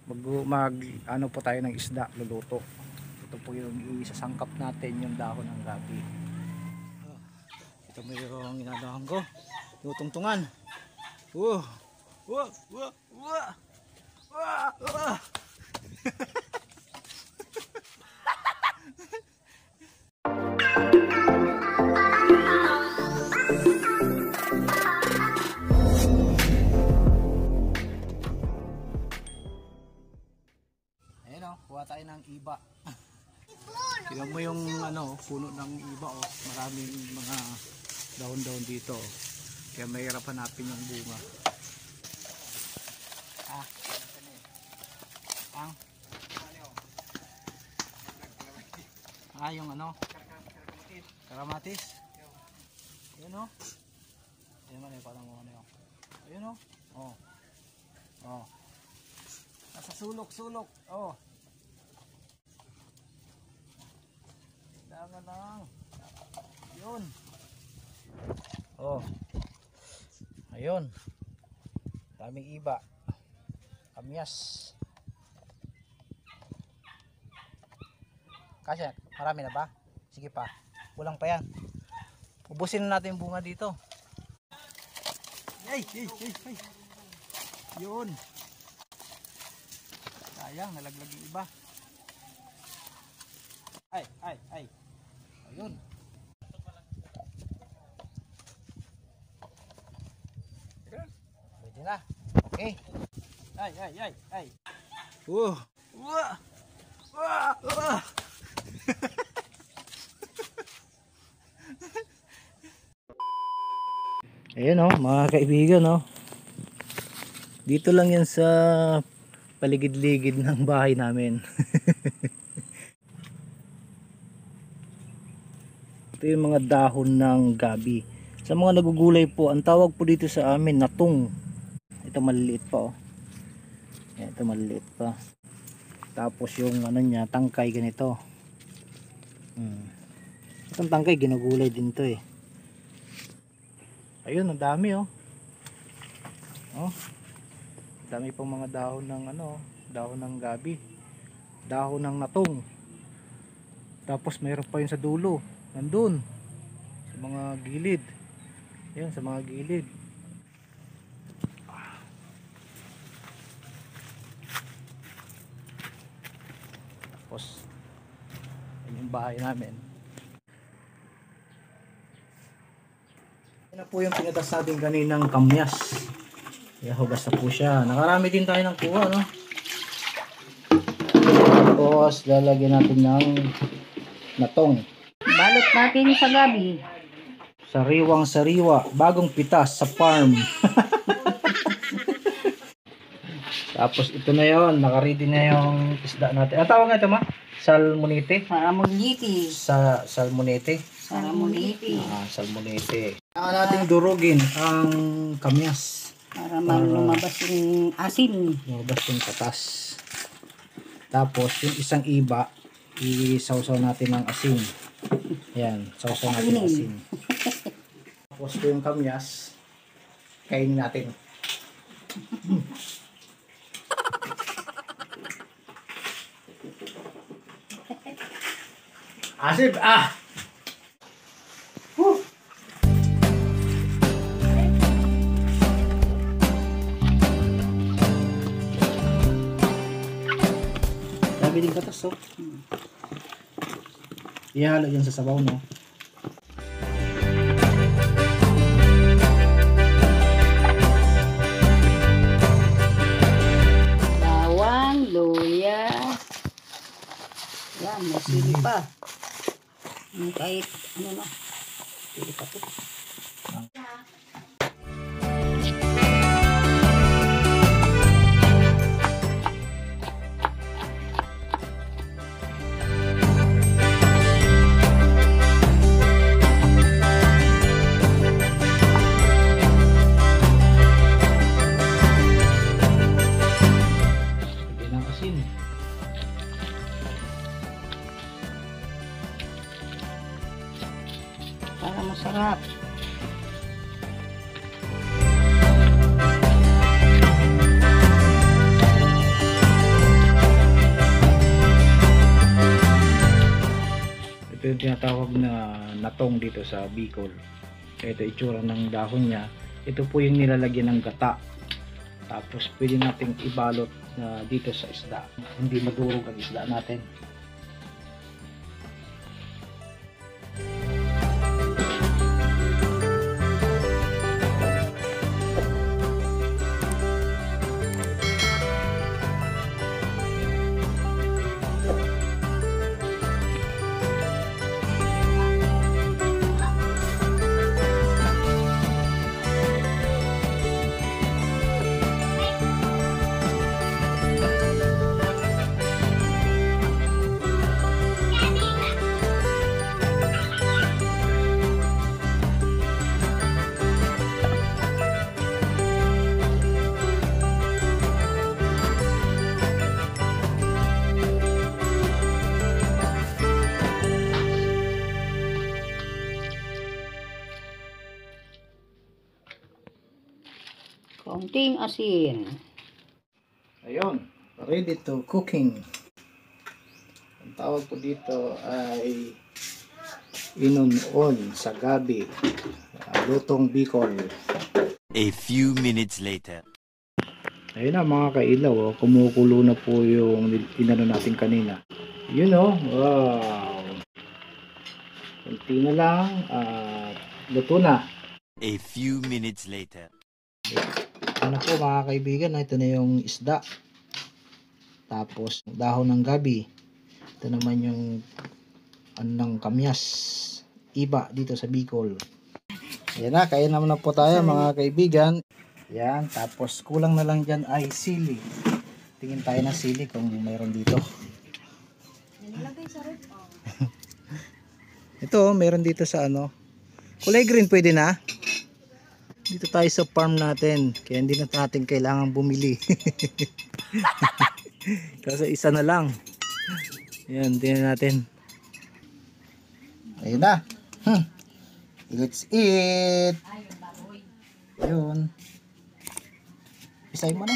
mag ano po tayo ng isda, luluto. Ito po yung isasangkap natin, yung dahon ng gabi. Ito mo yung inadahan ko, tutungtungan. Wow, wow, wow, wow, wow, wow. Kuha tayo ng iba. Tingnan mo yung ano, puno ng iba, oh. Maraming mga dahon-dahon dito, oh. Kaya mahirap hanapin yung bunga. Yung ano, karamatis. Ayun, oh. Ayun man, parang ano yun. Ayun, oh. Oh. Oh. Nasa sulok-sulok. Oh. Dangan lang. Yun. Oh. Ayun. Daming iba. Kamyas. Kasi marami na ba? Sige pa. Kulang pa yan. Ubusin na natin yung bunga dito. Ay. Yun. Sayang, nalaglag yung iba. Ay. Ayun. Pwede na. Okay. Ay. Wah. Ayun, oh, mga kaibigan, oh. Dito lang yan sa paligid-ligid ng bahay namin. Ito yung mga dahon ng gabi. Sa mga nagugulay po, ang tawag po dito sa amin, natong. Ito maliliit pa, oh. Ito maliliit pa. Tapos yung ano niya, tangkay ganito. Itong tangkay, ginugulay din to, eh. Ayun, ang dami, oh. Oh. Dami pong mga dahon ng ano, dahon ng gabi. Dahon ng natong. Tapos mayroon pa yun sa dulo. Nandun sa mga gilid. Ayan, sa mga gilid. Tapos yun yung bahay namin. Yan na po yung pinatas natin kaninang kamyas. Kaya hugas na po siya. Nakarami din tayo ng kuha, no? Tapos lalagyan natin ng natong. Balot natin sa gabi. Sariwang sariwa, bagong pitas sa farm. Tapos ito na yon, nakaready na yung isda natin. Ang tawag nga ito, ma? Salmonite? Salmonite. Salmonite? Salmonite. Salmonite. Kailangan natin durugin ang kamyas. Para lumabas yung asin. Lumabas yung patas. Tapos yung isang iba, isawsaw natin ng asin. Ayan, sausaw natin ng asin. Tapos yung kamyas, kainin natin. Asib, ah! Dami din katas, oh. Ihalo yan sa sabaw, no? Bawang, luya. Yan, may sili pa. Kahit ano na. Sili pa to. Para masarap. tinatawag na natong dito sa Bicol. Ito itsura ng dahon niya. Ito po yung nilalagyan ng gata. Tapos pwede nating ibalot na dito sa isda. Hindi madurog ang isda natin. Kaunting asin. Ayun, ready to cooking. Ang tawag ko dito ay inunon sa gabi. Lutong Bicol. A few minutes later. Ayun na mga kailaw, oh. Kumukulo na po yung inano natin kanina. Yun oh, wow. Kunti na lang at luto na. A few minutes later. Ano po mga kaibigan, ito na yung isda. Tapos dahon ng gabi. Ito naman yung anong kamyas. Iba dito sa Bicol. Yan na, kain naman na po tayo mga kaibigan. Yan, tapos kulang na lang dyan ay sili. Tingin tayo ng sili kung mayroon dito. Ito, mayroon dito sa ano. Kulay green pwede na. Dito tayo sa farm natin. Kaya hindi na natin kailangan bumili. Kasi isa na lang. Yan, tingnan natin. Ayun na. Let's eat. Ayun. Isay mo na.